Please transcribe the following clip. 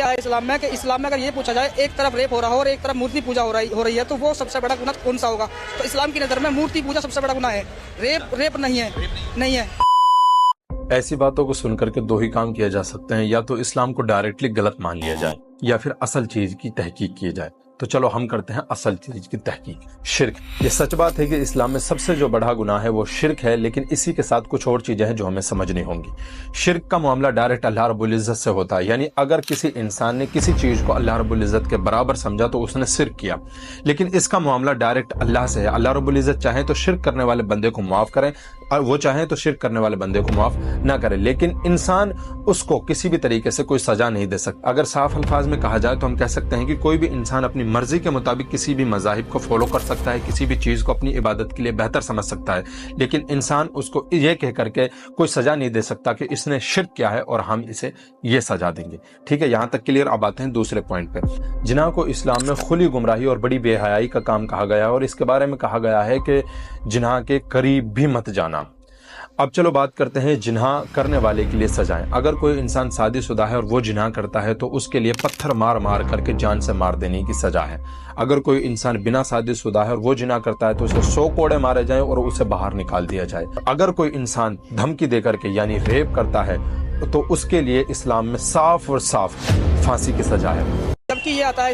आया इस्लाम में कि इस्लाम में अगर ये पूछा जाए एक तरफ रेप हो रहा हो और एक तरफ मूर्ति पूजा हो रही है तो वो सबसे बड़ा गुनाह कौन सा होगा? तो इस्लाम की नज़र में मूर्ति पूजा सबसे बड़ा गुनाह है, रेप नहीं है। ऐसी बातों को सुनकर के दो ही काम किया जा सकते हैं, या तो इस्लाम को डायरेक्टली गलत मान लिया जाए या फिर असल चीज की तहकीक की जाए। तो चलो हम करते हैं असल चीज की तहकीक, शिर्क। ये सच बात है कि इस्लाम में सबसे जो बड़ा गुनाह है वो शिर्क है, लेकिन इसी के साथ कुछ और चीजें हैं जो हमें समझनी होंगी। शिर्क का मामला डायरेक्ट अल्लाह रब्बुल इज्जत से होता है, यानी अगर किसी इंसान ने किसी चीज को अल्लाह रब्बुल इज्जत के बराबर समझा तो उसने शिर्क किया। लेकिन इसका मामला डायरेक्ट अल्लाह से है। अल्लाह रब्बुल इज्जत चाहे तो शिर्क करने वाले बंदे को माफ करें और वो चाहे तो शिर्क करने वाले बंदे को माफ ना करे, लेकिन इंसान उसको किसी भी तरीके से कोई सजा नहीं दे सकता। अगर साफ अल्फाज में कहा जाए तो हम कह सकते हैं कि कोई भी इंसान अपनी मर्जी के मुताबिक किसी भी मज़ाहिब को फॉलो कर सकता है, किसी भी चीज को अपनी इबादत के लिए बेहतर समझ सकता है, लेकिन इंसान उसको ये कह करके कोई सजा नहीं दे सकता कि इसने शिर्क किया है और हम इसे ये सजा देंगे। ठीक है, यहां तक क्लियर। अब आते हैं दूसरे पॉइंट पे। जिना को इस्लाम में खुली गुमराही और बड़ी बेहयाई का काम कहा गया है और इसके बारे में कहा गया है कि जिना के करीब भी मत जाना। अब चलो बात करते हैं जिन्हा करने वाले के लिए सजाएं। अगर कोई इंसान शादीशुदा है और वो जिन्हा करता है तो उसके लिए पत्थर मार मार करके जान से मार देने की सजा है। अगर कोई इंसान बिना शादीशुदा है और वो जिन्हा करता है तो उसे 100 कोड़े मारे जाएं और उसे बाहर निकाल दिया जाए। अगर कोई इंसान धमकी दे करके यानी रेप करता है तो उसके लिए इस्लाम में साफ और साफ फांसी की सजा है। जबकि ये आता है